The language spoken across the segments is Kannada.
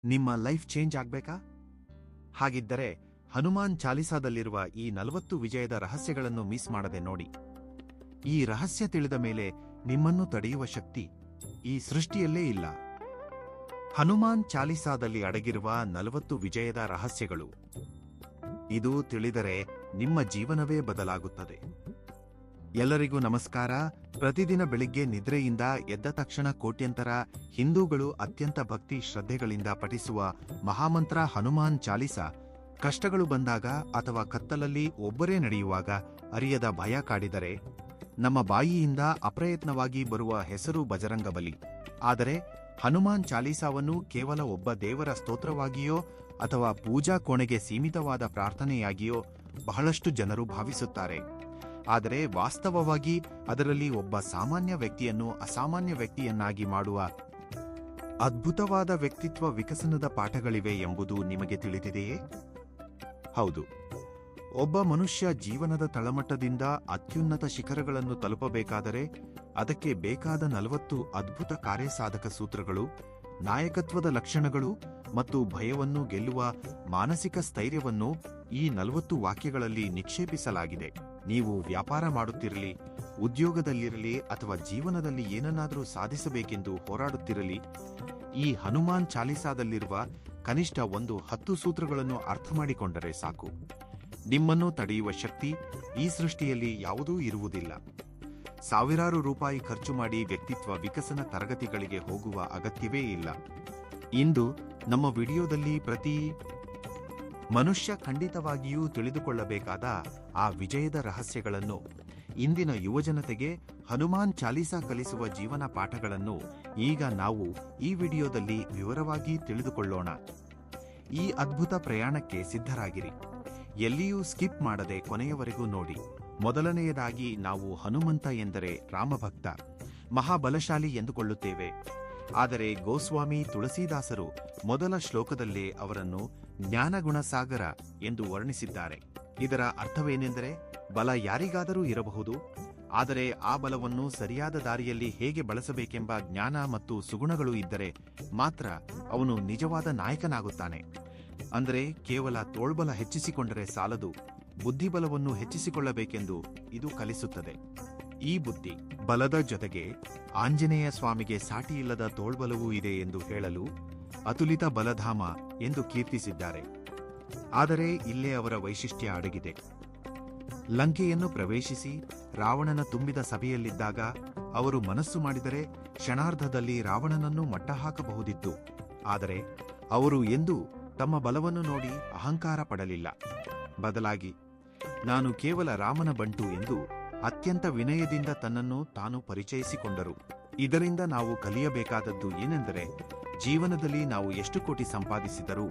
ನಿಮ್ಮ ಲೈಫ್ ಚೇಂಜ್ ಆಗ್ಬೇಕಾ? ಹಾಗಿದ್ದರೆ ಹನುಮಾನ್ ಚಾಲಿಸಾದಲ್ಲಿರುವ ಈ 40 ವಿಜಯದ ರಹಸ್ಯಗಳನ್ನು ಮಿಸ್ ಮಾಡದೆ ನೋಡಿ. ಈ ರಹಸ್ಯ ತಿಳಿದ ಮೇಲೆ ನಿಮ್ಮನ್ನು ತಡೆಯುವ ಶಕ್ತಿ ಈ ಸೃಷ್ಟಿಯಲ್ಲೇ ಇಲ್ಲ. ಹನುಮಾನ್ ಚಾಲಿಸಾದಲ್ಲಿ ಅಡಗಿರುವ 40 ವಿಜಯದ ರಹಸ್ಯಗಳು. ಇದು ತಿಳಿದರೆ ನಿಮ್ಮ ಜೀವನವೇ ಬದಲಾಗುತ್ತದೆ. ಎಲ್ಲರಿಗೂ ನಮಸ್ಕಾರ. ಪ್ರತಿದಿನ ಬೆಳಿಗ್ಗೆ ನಿದ್ರೆಯಿಂದ ಎದ್ದ ತಕ್ಷಣ ಕೋಟ್ಯಂತರ ಹಿಂದೂಗಳು ಅತ್ಯಂತ ಭಕ್ತಿ ಶ್ರದ್ಧೆಗಳಿಂದ ಪಠಿಸುವ ಮಹಾಮಂತ್ರ ಹನುಮಾನ್ ಚಾಲಿಸಾ. ಕಷ್ಟಗಳು ಬಂದಾಗ ಅಥವಾ ಕತ್ತಲಲ್ಲಿ ಒಬ್ಬರೇ ನಡೆಯುವಾಗ ಅರಿಯದ ಭಯ ಕಾಡಿದರೆ ನಮ್ಮ ಬಾಯಿಯಿಂದ ಅಪ್ರಯತ್ನವಾಗಿ ಬರುವ ಹೆಸರು ಬಜರಂಗಬಲಿ. ಆದರೆ ಹನುಮಾನ್ ಚಾಲಿಸಾವನ್ನು ಕೇವಲ ಒಬ್ಬ ದೇವರ ಸ್ತೋತ್ರವಾಗಿಯೋ ಅಥವಾ ಪೂಜಾ ಕೋಣೆಗೆ ಸೀಮಿತವಾದ ಪ್ರಾರ್ಥನೆಯಾಗಿಯೋ ಬಹಳಷ್ಟು ಜನರು ಭಾವಿಸುತ್ತಾರೆ. ಆದರೆ ವಾಸ್ತವವಾಗಿ ಅದರಲ್ಲಿ ಒಬ್ಬ ಸಾಮಾನ್ಯ ವ್ಯಕ್ತಿಯನ್ನು ಅಸಾಮಾನ್ಯ ವ್ಯಕ್ತಿಯನ್ನಾಗಿ ಮಾಡುವ ಅದ್ಭುತವಾದ ವ್ಯಕ್ತಿತ್ವ ವಿಕಸನದ ಪಾಠಗಳಿವೆ ಎಂಬುದು ನಿಮಗೆ ತಿಳಿದಿದೆಯೇ? ಹೌದು. ಒಬ್ಬ ಮನುಷ್ಯ ಜೀವನದ ತಳಮಟ್ಟದಿಂದ ಅತ್ಯುನ್ನತ ಶಿಖರಗಳನ್ನು ತಲುಪಬೇಕಾದರೆ ಅದಕ್ಕೆ ಬೇಕಾದ 40 ಅದ್ಭುತ ಕಾರ್ಯಸಾಧಕ ಸೂತ್ರಗಳು, ನಾಯಕತ್ವದ ಲಕ್ಷಣಗಳು ಮತ್ತು ಭಯವನ್ನು ಗೆಲ್ಲುವ ಮಾನಸಿಕ ಸ್ಥೈರ್ಯವನ್ನು ಈ 40 ವಾಕ್ಯಗಳಲ್ಲಿ ನಿಕ್ಷೇಪಿಸಲಾಗಿದೆ. ನೀವು ವ್ಯಾಪಾರ ಮಾಡುತ್ತಿರಲಿ, ಉದ್ಯೋಗದಲ್ಲಿರಲಿ ಅಥವಾ ಜೀವನದಲ್ಲಿ ಏನನ್ನಾದರೂ ಸಾಧಿಸಬೇಕೆಂದು ಹೋರಾಡುತ್ತಿರಲಿ, ಈ ಹನುಮಾನ್ ಚಾಲಿಸಾದಲ್ಲಿರುವ ಕನಿಷ್ಠ 10 ಸೂತ್ರಗಳನ್ನು ಅರ್ಥಮಾಡಿಕೊಂಡರೆ ಸಾಕು. ನಿಮ್ಮನ್ನು ತಡೆಯುವ ಶಕ್ತಿ ಈ ಸೃಷ್ಟಿಯಲ್ಲಿ ಯಾವುದೂ ಇರುವುದಿಲ್ಲ. ಸಾವಿರಾರು ರೂಪಾಯಿ ಖರ್ಚು ಮಾಡಿ ವ್ಯಕ್ತಿತ್ವ ವಿಕಸನ ತರಗತಿಗಳಿಗೆ ಹೋಗುವ ಅಗತ್ಯವೇ ಇಲ್ಲ. ಇಂದು ನಮ್ಮ ವಿಡಿಯೋದಲ್ಲಿ ಪ್ರತಿ ಮನುಷ್ಯ ಖಂಡಿತವಾಗಿಯೂ ತಿಳಿದುಕೊಳ್ಳಬೇಕಾದ ಆ ವಿಜಯದ ರಹಸ್ಯಗಳನ್ನು, ಇಂದಿನ ಯುವಜನತೆಗೆ ಹನುಮಾನ್ ಚಾಲಿಸಾ ಕಲಿಸುವ ಜೀವನ ಪಾಠಗಳನ್ನು ಈಗ ನಾವು ಈ ವಿಡಿಯೋದಲ್ಲಿ ವಿವರವಾಗಿ ತಿಳಿದುಕೊಳ್ಳೋಣ. ಈ ಅದ್ಭುತ ಪ್ರಯಾಣಕ್ಕೆ ಸಿದ್ಧರಾಗಿರಿ. ಎಲ್ಲಿಯೂ ಸ್ಕಿಪ್ ಮಾಡದೆ ಕೊನೆಯವರೆಗೂ ನೋಡಿ. ಮೊದಲನೆಯದಾಗಿ ನಾವು ಹನುಮಂತ ಎಂದರೆ ರಾಮಭಕ್ತ, ಮಹಾಬಲಶಾಲಿ ಎಂದುಕೊಳ್ಳುತ್ತೇವೆ. ಆದರೆ ಗೋಸ್ವಾಮಿ ತುಳಸೀದಾಸರು ಮೊದಲ ಶ್ಲೋಕದಲ್ಲೇ ಅವರನ್ನು ಜ್ಞಾನಗುಣಸಾಗರ ಎಂದು ವರ್ಣಿಸಿದ್ದಾರೆ. ಇದರ ಅರ್ಥವೇನೆಂದರೆ, ಬಲ ಯಾರಿಗಾದರೂ ಇರಬಹುದು, ಆದರೆ ಆ ಬಲವನ್ನು ಸರಿಯಾದ ದಾರಿಯಲ್ಲಿ ಹೇಗೆ ಬಳಸಬೇಕೆಂಬ ಜ್ಞಾನ ಮತ್ತು ಸುಗುಣಗಳು ಇದ್ದರೆ ಮಾತ್ರ ಅವನು ನಿಜವಾದ ನಾಯಕನಾಗುತ್ತಾನೆ. ಅಂದರೆ ಕೇವಲ ತೋಳ್ಬಲ ಹೆಚ್ಚಿಸಿಕೊಂಡರೆ ಸಾಲದು, ಬುದ್ಧಿಬಲವನ್ನು ಹೆಚ್ಚಿಸಿಕೊಳ್ಳಬೇಕೆಂದು ಇದು ಕಲಿಸುತ್ತದೆ. ಈ ಬುದ್ಧಿ ಬಲದ ಜೊತೆಗೆ ಆಂಜನೇಯ ಸ್ವಾಮಿಗೆ ಸಾಟಿಯಿಲ್ಲದ ತೋಳ್ಬಲವೂ ಇದೆ ಎಂದು ಹೇಳಲು ಅತುಲಿತ ಬಲಧಾಮ ಎಂದು ಕೀರ್ತಿಸಿದ್ದಾರೆ. ಆದರೆ ಇಲ್ಲೇ ಅವರ ವೈಶಿಷ್ಟ್ಯ ಅಡಗಿದೆ. ಲಂಕೆಯನ್ನು ಪ್ರವೇಶಿಸಿ ರಾವಣನ ತುಂಬಿದ ಸಭೆಯಲ್ಲಿದ್ದಾಗ ಅವರು ಮನಸ್ಸು ಮಾಡಿದರೆ ಕ್ಷಣಾರ್ಧದಲ್ಲಿ ರಾವಣನನ್ನು ಮಟ್ಟಹಾಕಬಹುದಿತ್ತು. ಆದರೆ ಅವರು ಎಂದೂ ತಮ್ಮ ಬಲವನ್ನು ನೋಡಿ ಅಹಂಕಾರ ಪಡಲಿಲ್ಲ. ಬದಲಾಗಿ ನಾನು ಕೇವಲ ರಾಮನ ಬಂಟು ಎಂದು ಅತ್ಯಂತ ವಿನಯದಿಂದ ತನ್ನನ್ನು ತಾನು ಪರಿಚಯಿಸಿಕೊಂಡರು. ಇದರಿಂದ ನಾವು ಕಲಿಯಬೇಕಾದದ್ದು ಏನೆಂದರೆ, ಜೀವನದಲ್ಲಿ ನಾವು ಎಷ್ಟು ಕೋಟಿ ಸಂಪಾದಿಸಿದರೂ,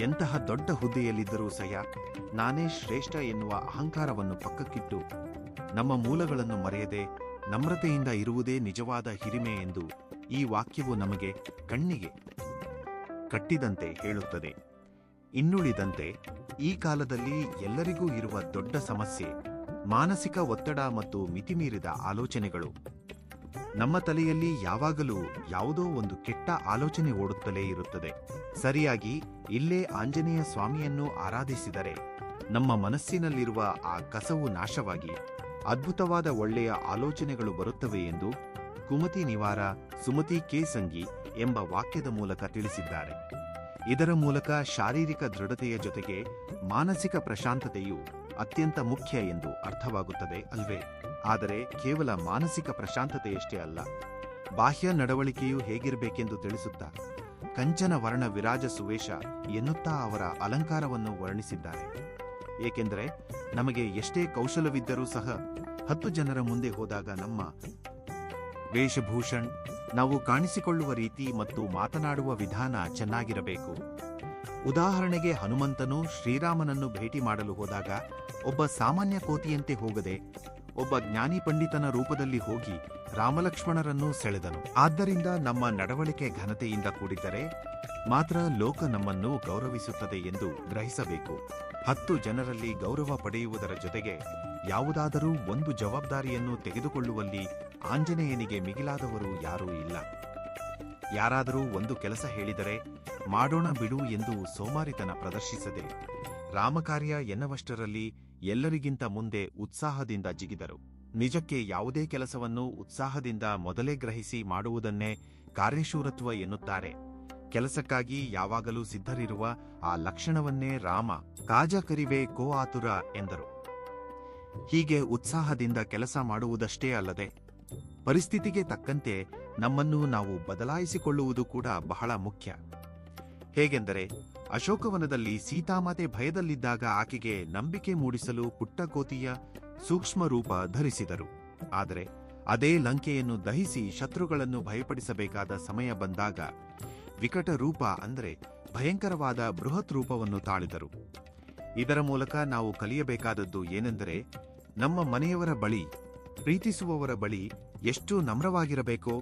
ಎಂತಹ ದೊಡ್ಡ ಹುದ್ದೆಯಲ್ಲಿದ್ದರೂ ಸಹ ನಾನೇ ಶ್ರೇಷ್ಠ ಎನ್ನುವ ಅಹಂಕಾರವನ್ನು ಪಕ್ಕಕ್ಕಿಟ್ಟು ನಮ್ಮ ಮೂಲಗಳನ್ನು ಮರೆಯದೆ ನಮ್ರತೆಯಿಂದ ಇರುವುದೇ ನಿಜವಾದ ಹಿರಿಮೆ ಎಂದು ಈ ವಾಕ್ಯವು ನಮಗೆ ಕಣ್ಣಿಗೆ ಕಟ್ಟಿದಂತೆ ಹೇಳುತ್ತದೆ. ಇನ್ನುಳಿದಂತೆ ಈ ಕಾಲದಲ್ಲಿ ಎಲ್ಲರಿಗೂ ಇರುವ ದೊಡ್ಡ ಸಮಸ್ಯೆ ಮಾನಸಿಕ ಒತ್ತಡ ಮತ್ತು ಮಿತಿಮೀರಿದ ಆಲೋಚನೆಗಳು. ನಮ್ಮ ತಲೆಯಲ್ಲಿ ಯಾವಾಗಲೂ ಯಾವುದೋ ಒಂದು ಕೆಟ್ಟ ಆಲೋಚನೆ ಓಡುತ್ತಲೇ ಇರುತ್ತದೆ. ಸರಿಯಾಗಿ ಇಲ್ಲೇ ಆಂಜನೇಯ ಸ್ವಾಮಿಯನ್ನು ಆರಾಧಿಸಿದರೆ ನಮ್ಮ ಮನಸ್ಸಿನಲ್ಲಿರುವ ಆ ಕಸವು ನಾಶವಾಗಿ ಅದ್ಭುತವಾದ ಒಳ್ಳೆಯ ಆಲೋಚನೆಗಳು ಬರುತ್ತವೆ ಎಂದು ಕುಮತಿ ನಿವಾರ ಸುಮತಿ ಕೆ ಸಂಗಿ ಎಂಬ ವಾಕ್ಯದ ಮೂಲಕ ತಿಳಿಸಿದ್ದಾರೆ. ಇದರ ಮೂಲಕ ಶಾರೀರಿಕ ದೃಢತೆಯ ಜೊತೆಗೆ ಮಾನಸಿಕ ಪ್ರಶಾಂತತೆಯು ಅತ್ಯಂತ ಮುಖ್ಯ ಎಂದು ಅರ್ಥವಾಗುತ್ತದೆ ಅಲ್ವೇ? ಆದರೆ ಕೇವಲ ಮಾನಸಿಕ ಪ್ರಶಾಂತತೆಯಷ್ಟೇ ಅಲ್ಲ, ಬಾಹ್ಯ ನಡವಳಿಕೆಯೂ ಹೇಗಿರಬೇಕೆಂದು ತಿಳಿಸುತ್ತಾ ಕಂಚನ ವರ್ಣ ವಿರಾಜ ಸುವೇಶ ಎನ್ನುತ್ತಾ ಅವರ ಅಲಂಕಾರವನ್ನು ವರ್ಣಿಸಿದ್ದಾರೆ. ಏಕೆಂದರೆ ನಮಗೆ ಎಷ್ಟೇ ಕೌಶಲವಿದ್ದರೂ ಸಹ 10 ಜನರ ಮುಂದೆ ಹೋದಾಗ ನಮ್ಮ ವೇಷಭೂಷಣ್, ನಾವು ಕಾಣಿಸಿಕೊಳ್ಳುವ ರೀತಿ ಮತ್ತು ಮಾತನಾಡುವ ವಿಧಾನ ಚೆನ್ನಾಗಿರಬೇಕು. ಉದಾಹರಣೆಗೆ ಹನುಮಂತನು ಶ್ರೀರಾಮನನ್ನು ಭೇಟಿ ಮಾಡಲು ಹೋದಾಗ ಒಬ್ಬ ಸಾಮಾನ್ಯ ಕೋತಿಯಂತೆ ಹೋಗದೆ ಒಬ್ಬ ಜ್ಞಾನಿ ಪಂಡಿತನ ರೂಪದಲ್ಲಿ ಹೋಗಿ ರಾಮಲಕ್ಷ್ಮಣರನ್ನು ಸೆಳೆದನು. ಆದ್ದರಿಂದ ನಮ್ಮ ನಡವಳಿಕೆ ಘನತೆಯಿಂದ ಕೂಡಿದ್ದರೆ ಮಾತ್ರ ಲೋಕ ನಮ್ಮನ್ನು ಗೌರವಿಸುತ್ತದೆ ಎಂದು ಗ್ರಹಿಸಬೇಕು. 10 ಜನರಲ್ಲಿ ಗೌರವ ಪಡೆಯುವುದರ ಜೊತೆಗೆ ಯಾವುದಾದರೂ ಒಂದು ಜವಾಬ್ದಾರಿಯನ್ನು ತೆಗೆದುಕೊಳ್ಳುವಲ್ಲಿ ಆಂಜನೇಯನಿಗೆ ಮಿಗಿಲಾದವರು ಯಾರೂ ಇಲ್ಲ. ಯಾರಾದರೂ ಒಂದು ಕೆಲಸ ಹೇಳಿದರೆ ಮಾಡೋಣ ಬಿಡು ಎಂದು ಸೋಮಾರಿತನ ಪ್ರದರ್ಶಿಸದೆ ರಾಮಕಾರ್ಯ ಎನ್ನುವಷ್ಟರಲ್ಲಿ ಎಲ್ಲರಿಗಿಂತ ಮುಂದೆ ಉತ್ಸಾಹದಿಂದ ಜಿಗಿದರು. ನಿಜಕ್ಕೆ ಯಾವುದೇ ಕೆಲಸವನ್ನು ಉತ್ಸಾಹದಿಂದ ಮೊದಲೇ ಗ್ರಹಿಸಿ ಮಾಡುವುದನ್ನೇ ಕಾರ್ಯಶೂರತ್ವ ಎನ್ನುತ್ತಾರೆ. ಕೆಲಸಕ್ಕಾಗಿ ಯಾವಾಗಲೂ ಸಿದ್ಧರಿರುವ ಆ ಲಕ್ಷಣವನ್ನೇ ರಾಮ ಕಾಜ ಕರಿವೆ ಕೋ ಆತುರ ಎಂದರು. ಹೀಗೆ ಉತ್ಸಾಹದಿಂದ ಕೆಲಸ ಮಾಡುವುದಷ್ಟೇ ಅಲ್ಲದೆ ಪರಿಸ್ಥಿತಿಗೆ ತಕ್ಕಂತೆ ನಮ್ಮನ್ನು ನಾವು ಬದಲಾಯಿಸಿಕೊಳ್ಳುವುದು ಕೂಡ ಬಹಳ ಮುಖ್ಯ. ಹೇಗೆಂದರೆ ಅಶೋಕವನದಲ್ಲಿ ಸೀತಾಮಾತೆ ಭಯದಲ್ಲಿದ್ದಾಗ ಆಕೆಗೆ ನಂಬಿಕೆ ಮೂಡಿಸಲು ಪುಟ್ಟಕೋತಿಯ ಸೂಕ್ಷ್ಮ ರೂಪ ಧರಿಸಿದರು. ಆದರೆ ಅದೇ ಲಂಕೆಯನ್ನು ದಹಿಸಿ ಶತ್ರುಗಳನ್ನು ಭಯಪಡಿಸಬೇಕಾದ ಸಮಯ ಬಂದಾಗ ವಿಕಟ ರೂಪ ಅಂದರೆ ಭಯಂಕರವಾದ ಬೃಹತ್ ರೂಪವನ್ನು ತಾಳಿದರು. ಇದರ ಮೂಲಕ ನಾವು ಕಲಿಯಬೇಕಾದದ್ದು ಏನೆಂದರೆ ನಮ್ಮ ಮನೆಯವರ ಬಳಿ, ಪ್ರೀತಿಸುವವರ ಬಳಿ ಎಷ್ಟು ನಮ್ರವಾಗಿರಬೇಕೋ,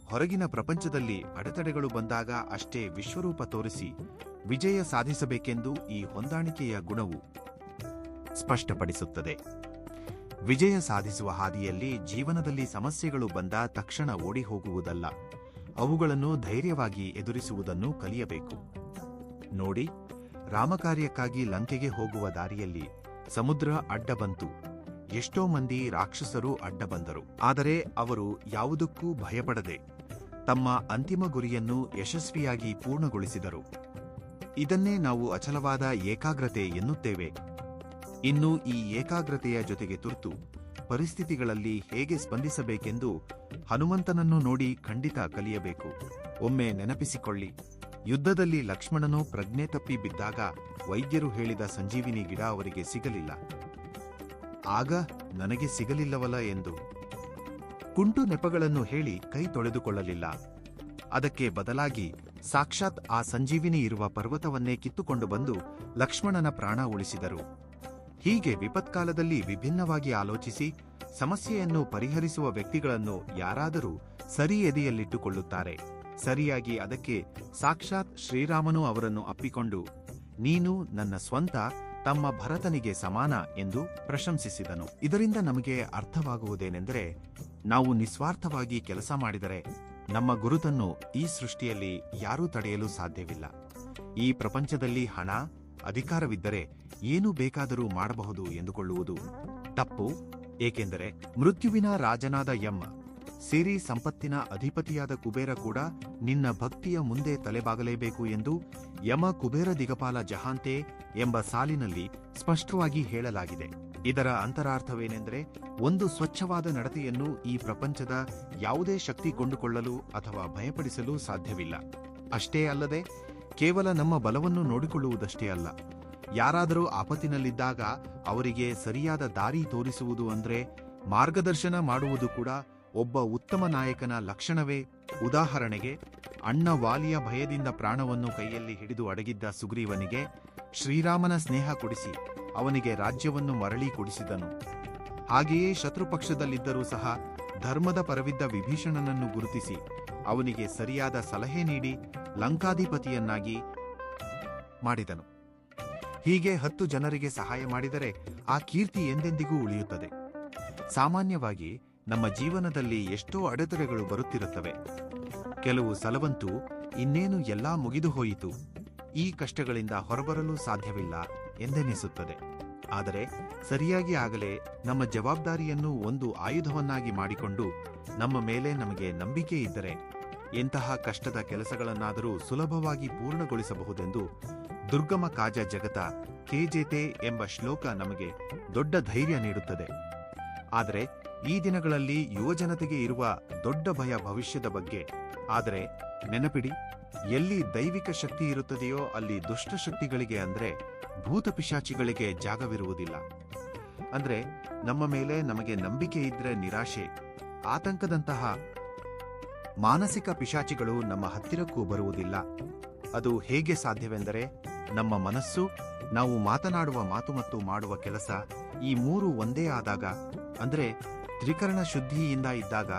ಹೊರಗಿನ ಪ್ರಪಂಚದಲ್ಲಿ ಅಡೆತಡೆಗಳು ಬಂದಾಗ ಅಷ್ಟೇ ವಿಶ್ವರೂಪ ತೋರಿಸಿ ವಿಜಯ ಸಾಧಿಸಬೇಕೆಂದು ಈ ಹೊಂದಾಣಿಕೆಯ ಗುಣವು ಸ್ಪಷ್ಟಪಡಿಸುತ್ತದೆ. ವಿಜಯ ಸಾಧಿಸುವ ಹಾದಿಯಲ್ಲಿ ಜೀವನದಲ್ಲಿ ಸಮಸ್ಯೆಗಳು ಬಂದ ತಕ್ಷಣ ಓಡಿ ಹೋಗುವುದಲ್ಲ, ಅವುಗಳನ್ನು ಧೈರ್ಯವಾಗಿ ಎದುರಿಸುವುದನ್ನು ಕಲಿಯಬೇಕು. ನೋಡಿ, ರಾಮಕಾರ್ಯಕ್ಕಾಗಿ ಲಂಕೆಗೆ ಹೋಗುವ ದಾರಿಯಲ್ಲಿ ಸಮುದ್ರ ಅಡ್ಡ ಬಂತು. ಎಷ್ಟೋ ಮಂದಿ ರಾಕ್ಷಸರು ಅಡ್ಡ ಬಂದರು. ಆದರೆ ಅವರು ಯಾವುದಕ್ಕೂ ಭಯಪಡದೆ ತಮ್ಮ ಅಂತಿಮ ಗುರಿಯನ್ನು ಯಶಸ್ವಿಯಾಗಿ ಪೂರ್ಣಗೊಳಿಸಿದರು. ಇದನ್ನೇ ನಾವು ಅಚಲವಾದ ಏಕಾಗ್ರತೆ ಎನ್ನುತ್ತೇವೆ. ಇನ್ನು ಈ ಏಕಾಗ್ರತೆಯ ಜೊತೆಗೆ ತುರ್ತು ಪರಿಸ್ಥಿತಿಗಳಲ್ಲಿ ಹೇಗೆ ಸ್ಪಂದಿಸಬೇಕೆಂದು ಹನುಮಂತನನ್ನು ನೋಡಿ ಖಂಡಿತ ಕಲಿಯಬೇಕು. ಒಮ್ಮೆ ನೆನಪಿಸಿಕೊಳ್ಳಿ, ಯುದ್ಧದಲ್ಲಿ ಲಕ್ಷ್ಮಣನು ಪ್ರಜ್ಞೆ ತಪ್ಪಿ ಬಿದ್ದಾಗ ವೈದ್ಯರು ಹೇಳಿದ ಸಂಜೀವಿನಿ ಗಿಡ ಅವರಿಗೆ ಸಿಗಲಿಲ್ಲ. ಆಗ ನನಗೆ ಸಿಗಲಿಲ್ಲವಲ್ಲ ಎಂದು ಕುಂಟು ನೆಪಗಳನ್ನು ಹೇಳಿ ಕೈ ತೊಳೆದುಕೊಳ್ಳಲಿಲ್ಲ. ಅದಕ್ಕೆ ಬದಲಾಗಿ ಸಾಕ್ಷಾತ್ ಆ ಸಂಜೀವಿನಿ ಇರುವ ಪರ್ವತವನ್ನೇ ಕಿತ್ತುಕೊಂಡು ಬಂದು ಲಕ್ಷ್ಮಣನ ಪ್ರಾಣ ಉಳಿಸಿದರು. ಹೀಗೆ ವಿಪತ್ಕಾಲದಲ್ಲಿ ವಿಭಿನ್ನವಾಗಿ ಆಲೋಚಿಸಿ ಸಮಸ್ಯೆಯನ್ನು ಪರಿಹರಿಸುವ ವ್ಯಕ್ತಿಗಳನ್ನು ಯಾರಾದರೂ ಸರಿ ಎದೆಯಲ್ಲಿಟ್ಟುಕೊಳ್ಳುತ್ತಾರೆ. ಸರಿಯಾಗಿ ಅದಕ್ಕೆ ಸಾಕ್ಷಾತ್ ಶ್ರೀರಾಮನು ಅವರನ್ನು ಅಪ್ಪಿಕೊಂಡು ನೀನು ನನ್ನ ಸ್ವಂತ ತಮ್ಮ ಭರತನಿಗೆ ಸಮಾನ ಎಂದು ಪ್ರಶಂಸಿಸಿದನು. ಇದರಿಂದ ನಮಗೆ ಅರ್ಥವಾಗುವುದೇನೆಂದರೆ, ನಾವು ನಿಸ್ವಾರ್ಥವಾಗಿ ಕೆಲಸ ಮಾಡಿದರೆ ನಮ್ಮ ಗುರುತನ್ನು ಈ ಸೃಷ್ಟಿಯಲ್ಲಿ ಯಾರೂ ತಡೆಯಲು ಸಾಧ್ಯವಿಲ್ಲ. ಈ ಪ್ರಪಂಚದಲ್ಲಿ ಹಣ, ಅಧಿಕಾರವಿದ್ದರೆ ಏನು ಬೇಕಾದರೂ ಮಾಡಬಹುದು ಎಂದುಕೊಳ್ಳುವುದು ತಪ್ಪು. ಏಕೆಂದರೆ ಮೃತ್ಯುವಿನ ರಾಜನಾದ ಯಮ, ಸಿರಿ ಸಂಪತ್ತಿನ ಅಧಿಪತಿಯಾದ ಕುಬೇರ ಕೂಡ ನಿನ್ನ ಭಕ್ತಿಯ ಮುಂದೆ ತಲೆಬಾಗಲೇಬೇಕು ಎಂದು ಯಮ ಕುಬೇರ ದಿಗಪಾಲ ಜಹಾಂತೆ ಎಂಬ ಸಾಲಿನಲ್ಲಿ ಸ್ಪಷ್ಟವಾಗಿ ಹೇಳಲಾಗಿದೆ. ಇದರ ಅಂತರಾರ್ಥವೇನೆಂದರೆ, ಒಂದು ಸ್ವಚ್ಛವಾದ ನಡತೆಯನ್ನು ಈ ಪ್ರಪಂಚದ ಯಾವುದೇ ಶಕ್ತಿ ಕೊಂಡುಕೊಳ್ಳಲು ಅಥವಾ ಭಯಪಡಿಸಲು ಸಾಧ್ಯವಿಲ್ಲ. ಅಷ್ಟೇ ಅಲ್ಲದೆ ಕೇವಲ ನಮ್ಮ ಬಲವನ್ನು ನೋಡಿಕೊಳ್ಳುವುದಷ್ಟೇ ಅಲ್ಲ, ಯಾರಾದರೂ ಆಪತ್ತಿನಲ್ಲಿದ್ದಾಗ ಅವರಿಗೆ ಸರಿಯಾದ ದಾರಿ ತೋರಿಸುವುದು ಅಂದರೆ ಮಾರ್ಗದರ್ಶನ ಮಾಡುವುದು ಕೂಡ ಒಬ್ಬ ಉತ್ತಮ ನಾಯಕನ ಲಕ್ಷಣವೇ. ಉದಾಹರಣೆಗೆ, ಅಣ್ಣ ವಾಲಿಯ ಭಯದಿಂದ ಪ್ರಾಣವನ್ನು ಕೈಯಲ್ಲಿ ಹಿಡಿದು ಅಡಗಿದ್ದ ಸುಗ್ರೀವನಿಗೆ ಶ್ರೀರಾಮನ ಸ್ನೇಹ ಕೊಡಿಸಿ ಅವನಿಗೆ ರಾಜ್ಯವನ್ನು ಮರಳಿ ಕೊಡಿಸಿದನು. ಹಾಗೆಯೇ ಶತ್ರುಪಕ್ಷದಲ್ಲಿದ್ದರೂ ಸಹ ಧರ್ಮದ ಪರವಿದ್ದ ವಿಭೀಷಣನನ್ನು ಗುರುತಿಸಿ ಅವನಿಗೆ ಸರಿಯಾದ ಸಲಹೆ ನೀಡಿ ಲಂಕಾಧಿಪತಿಯನ್ನಾಗಿ ಮಾಡಿದನು. ಹೀಗೆ 10 ಜನರಿಗೆ ಸಹಾಯ ಮಾಡಿದರೆ ಆ ಕೀರ್ತಿ ಎಂದೆಂದಿಗೂ ಉಳಿಯುತ್ತದೆ. ಸಾಮಾನ್ಯವಾಗಿ ನಮ್ಮ ಜೀವನದಲ್ಲಿ ಎಷ್ಟೋ ಅಡೆತಡೆಗಳು ಬರುತ್ತಿರುತ್ತವೆ. ಕೆಲವು ಸಲವಂತೂ ಇನ್ನೇನು ಎಲ್ಲಾ ಮುಗಿದು ಹೋಯಿತು, ಈ ಕಷ್ಟಗಳಿಂದ ಹೊರಬರಲು ಸಾಧ್ಯವಿಲ್ಲ ಎಂದೆನಿಸುತ್ತದೆ. ಆದರೆ ಸರಿಯಾಗಿ ಆಗಲೇ ನಮ್ಮ ಜವಾಬ್ದಾರಿಯನ್ನು ಒಂದು ಆಯುಧವನ್ನಾಗಿ ಮಾಡಿಕೊಂಡು ನಮ್ಮ ಮೇಲೆ ನಮಗೆ ನಂಬಿಕೆ ಇದ್ದರೆ ಎಂತಹ ಕಷ್ಟದ ಕೆಲಸಗಳನ್ನಾದರೂ ಸುಲಭವಾಗಿ ಪೂರ್ಣಗೊಳಿಸಬಹುದೆಂದು ದುರ್ಗಮ ಕಾಜ ಜಗತ ಕೇಜೇತೆ ಎಂಬ ಶ್ಲೋಕ ನಮಗೆ ದೊಡ್ಡ ಧೈರ್ಯ ನೀಡುತ್ತದೆ. ಆದರೆ ಈ ದಿನಗಳಲ್ಲಿ ಯುವಜನತೆಗೆ ಇರುವ ದೊಡ್ಡ ಭಯ ಭವಿಷ್ಯದ ಬಗ್ಗೆ. ಆದರೆ ನೆನಪಿಡಿ, ಎಲ್ಲಿ ದೈವಿಕ ಶಕ್ತಿ ಇರುತ್ತದೆಯೋ ಅಲ್ಲಿ ದುಷ್ಟಶಕ್ತಿಗಳಿಗೆ ಅಂದರೆ ಭೂತ ಪಿಶಾಚಿಗಳಿಗೆ ಜಾಗವಿರುವುದಿಲ್ಲ. ಅಂದ್ರೆ ನಮ್ಮ ಮೇಲೆ ನಮಗೆ ನಂಬಿಕೆ ಇದ್ರೆ ನಿರಾಶೆ, ಆತಂಕದಂತಹ ಮಾನಸಿಕ ಪಿಶಾಚಿಗಳು ನಮ್ಮ ಹತ್ತಿರಕ್ಕೂ ಬರುವುದಿಲ್ಲ. ಅದು ಹೇಗೆ ಸಾಧ್ಯವೆಂದರೆ, ನಮ್ಮ ಮನಸ್ಸು, ನಾವು ಮಾತನಾಡುವ ಮಾತು ಮತ್ತು ಮಾಡುವ ಕೆಲಸ ಈ 3 ಒಂದೇ ಆದಾಗ, ಅಂದ್ರೆ ತ್ರಿಕರಣ ಶುದ್ಧಿಯಿಂದ ಇದ್ದಾಗ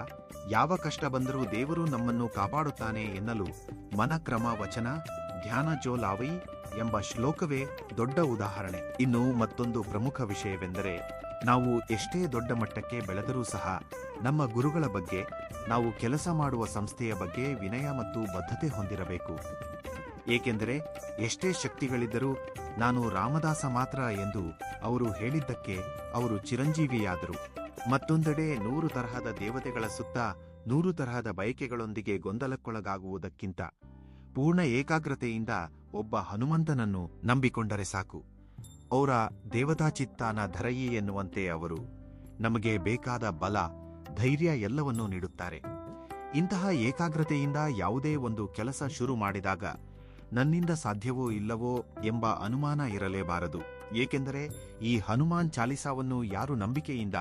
ಯಾವ ಕಷ್ಟ ಬಂದರೂ ದೇವರು ನಮ್ಮನ್ನು ಕಾಪಾಡುತ್ತಾನೆ ಎನ್ನಲು ಮನಕ್ರಮ ವಚನ ಧ್ಯಾನ ಜೋ ಲಾವೈ ಎಂಬ ಶ್ಲೋಕವೇ ದೊಡ್ಡ ಉದಾಹರಣೆ. ಇನ್ನು ಮತ್ತೊಂದು ಪ್ರಮುಖ ವಿಷಯವೆಂದರೆ, ನಾವು ಎಷ್ಟೇ ದೊಡ್ಡ ಮಟ್ಟಕ್ಕೆ ಬೆಳೆದರೂ ಸಹ ನಮ್ಮ ಗುರುಗಳ ಬಗ್ಗೆ, ನಾವು ಕೆಲಸ ಮಾಡುವ ಸಂಸ್ಥೆಯ ಬಗ್ಗೆ ವಿನಯ ಮತ್ತು ಬದ್ಧತೆ ಹೊಂದಿರಬೇಕು. ಏಕೆಂದರೆ ಎಷ್ಟೇ ಶಕ್ತಿಗಳಿದ್ದರೂ ನಾನು ರಾಮದಾಸ ಮಾತ್ರ ಎಂದು ಅವರು ಹೇಳಿದ್ದಕ್ಕೆ ಅವರು ಚಿರಂಜೀವಿಯಾದರು. ಮತ್ತೊಂದೆಡೆ 100 ತರಹದ ದೇವತೆಗಳ ಸುತ್ತ 100 ತರಹದ ಬಯಕೆಗಳೊಂದಿಗೆ ಗೊಂದಲಕ್ಕೊಳಗಾಗುವುದಕ್ಕಿಂತ ಪೂರ್ಣ ಏಕಾಗ್ರತೆಯಿಂದ ಒಬ್ಬ ಹನುಮಂತನನ್ನು ನಂಬಿಕೊಂಡರೆ ಸಾಕು. ಅವರ ದೇವತಾಚಿತ್ತಾನ ಧರಯಿ ಎನ್ನುವಂತೆ ಅವರು ನಮಗೆ ಬೇಕಾದ ಬಲ, ಧೈರ್ಯ ಎಲ್ಲವನ್ನೂ ನೀಡುತ್ತಾರೆ. ಇಂತಹ ಏಕಾಗ್ರತೆಯಿಂದ ಯಾವುದೇ ಒಂದು ಕೆಲಸ ಶುರು ಮಾಡಿದಾಗ ನನ್ನಿಂದ ಸಾಧ್ಯವೋ ಇಲ್ಲವೋ ಎಂಬ ಅನುಮಾನ ಇರಲೇಬಾರದು. ಏಕೆಂದರೆ ಈ ಹನುಮಾನ್ ಚಾಲಿಸಾವನ್ನು ಯಾರು ನಂಬಿಕೆಯಿಂದ,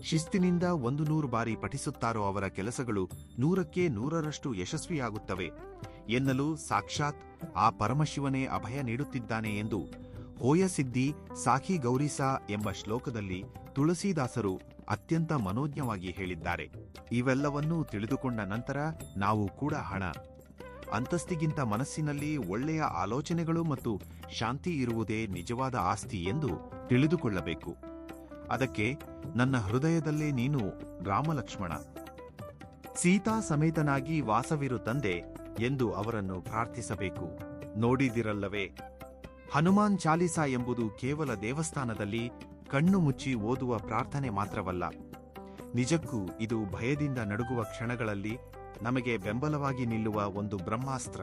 ಶಿಸ್ತಿನಿಂದ 100 ಬಾರಿ ಪಠಿಸುತ್ತಾರೋ ಅವರ ಕೆಲಸಗಳು 100ಕ್ಕೆ 100ರಷ್ಟು ಯಶಸ್ವಿಯಾಗುತ್ತವೆ ಎನ್ನಲು ಸಾಕ್ಷಾತ್ ಆ ಪರಮಶಿವನೇ ಅಭಯ ನೀಡುತ್ತಿದ್ದಾನೆ ಎಂದು ಹೋಯಸಿದ್ದಿ ಸಾಖಿ ಗೌರಿಸಾ ಎಂಬ ಶ್ಲೋಕದಲ್ಲಿ ತುಳಸೀದಾಸರು ಅತ್ಯಂತ ಮನೋಜ್ಞವಾಗಿ ಹೇಳಿದ್ದಾರೆ. ಇವೆಲ್ಲವನ್ನೂ ತಿಳಿದುಕೊಂಡ ನಂತರ ನಾವು ಕೂಡ ಹಣ, ಅಂತಸ್ತಿಗಿಂತ ಮನಸ್ಸಿನಲ್ಲಿ ಒಳ್ಳೆಯ ಆಲೋಚನೆಗಳು ಮತ್ತು ಶಾಂತಿ ಇರುವುದೇ ನಿಜವಾದ ಆಸ್ತಿ ಎಂದು ತಿಳಿದುಕೊಳ್ಳಬೇಕು. ಅದಕ್ಕೆ ನನ್ನ ಹೃದಯದಲ್ಲೇ ನೀನು ರಾಮಲಕ್ಷ್ಮಣ, ಸೀತಾ ಸಮೇತನಾಗಿ ವಾಸವಿರು ತಂದೆ ಎಂದು ಅವರನ್ನು ಪ್ರಾರ್ಥಿಸಬೇಕು. ನೋಡಿದಿರಲ್ಲವೇ, ಹನುಮಾನ್ ಚಾಲಿಸಾ ಎಂಬುದು ಕೇವಲ ದೇವಸ್ಥಾನದಲ್ಲಿ ಕಣ್ಣು ಮುಚ್ಚಿ ಓದುವ ಪ್ರಾರ್ಥನೆ ಮಾತ್ರವಲ್ಲ. ನಿಜಕ್ಕೂ ಇದು ಭಯದಿಂದ ನಡುಗುವ ಕ್ಷಣಗಳಲ್ಲಿ ನಮಗೆ ಬೆಂಬಲವಾಗಿ ನಿಲ್ಲುವ ಒಂದು ಬ್ರಹ್ಮಾಸ್ತ್ರ.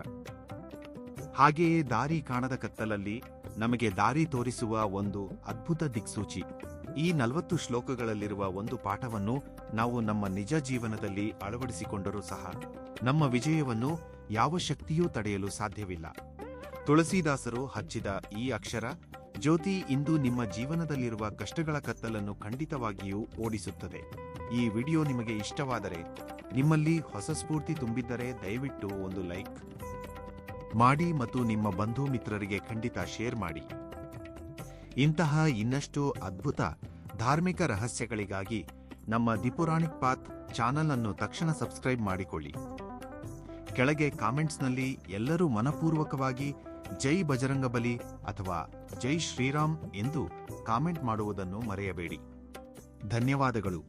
ಹಾಗೆಯೇ ದಾರಿ ಕಾಣದ ಕತ್ತಲಲ್ಲಿ ನಮಗೆ ದಾರಿ ತೋರಿಸುವ ಒಂದು ಅದ್ಭುತ ದಿಕ್ಸೂಚಿ. ಈ 40 ಶ್ಲೋಕಗಳಲ್ಲಿರುವ ಒಂದು ಪಾಠವನ್ನು ನಾವು ನಮ್ಮ ನಿಜ ಜೀವನದಲ್ಲಿ ಅಳವಡಿಸಿಕೊಂಡರೂ ಸಹ ನಮ್ಮ ವಿಜಯವನ್ನು ಯಾವ ಶಕ್ತಿಯೂ ತಡೆಯಲು ಸಾಧ್ಯವಿಲ್ಲ. ತುಳಸೀದಾಸರು ಹಚ್ಚಿದ ಈ ಅಕ್ಷರ ಜ್ಯೋತಿ ಇಂದು ನಿಮ್ಮ ಜೀವನದಲ್ಲಿರುವ ಕಷ್ಟಗಳ ಕತ್ತಲನ್ನು ಖಂಡಿತವಾಗಿಯೂ ಓಡಿಸುತ್ತದೆ. ಈ ವಿಡಿಯೋ ನಿಮಗೆ ಇಷ್ಟವಾದರೆ, ನಿಮ್ಮಲ್ಲಿ ಹೊಸ ಸ್ಫೂರ್ತಿ ತುಂಬಿದ್ದರೆ ದಯವಿಟ್ಟು ಒಂದು ಲೈಕ್ ಮಾಡಿ ಮತ್ತು ನಿಮ್ಮ ಬಂಧು ಮಿತ್ರರಿಗೆ ಖಂಡಿತ ಶೇರ್ ಮಾಡಿ. ಇಂತಹ ಇನ್ನಷ್ಟು ಅದ್ಭುತ ಧಾರ್ಮಿಕ ರಹಸ್ಯಗಳಿಗಾಗಿ ನಮ್ಮ ದಿ ಪುರಾಣಿಕ್ ಪಾತ್ ಚಾನಲ್ ಅನ್ನು ತಕ್ಷಣ ಸಬ್ಸ್ಕ್ರೈಬ್ ಮಾಡಿಕೊಳ್ಳಿ. ಕೆಳಗೆ ಕಾಮೆಂಟ್ಸ್ನಲ್ಲಿ ಎಲ್ಲರೂ ಮನಪೂರ್ವಕವಾಗಿ ಜೈ ಬಜರಂಗಬಲಿ ಅಥವಾ ಜೈ ಶ್ರೀರಾಮ್ ಎಂದು ಕಾಮೆಂಟ್ ಮಾಡುವುದನ್ನು ಮರೆಯಬೇಡಿ. ಧನ್ಯವಾದಗಳು.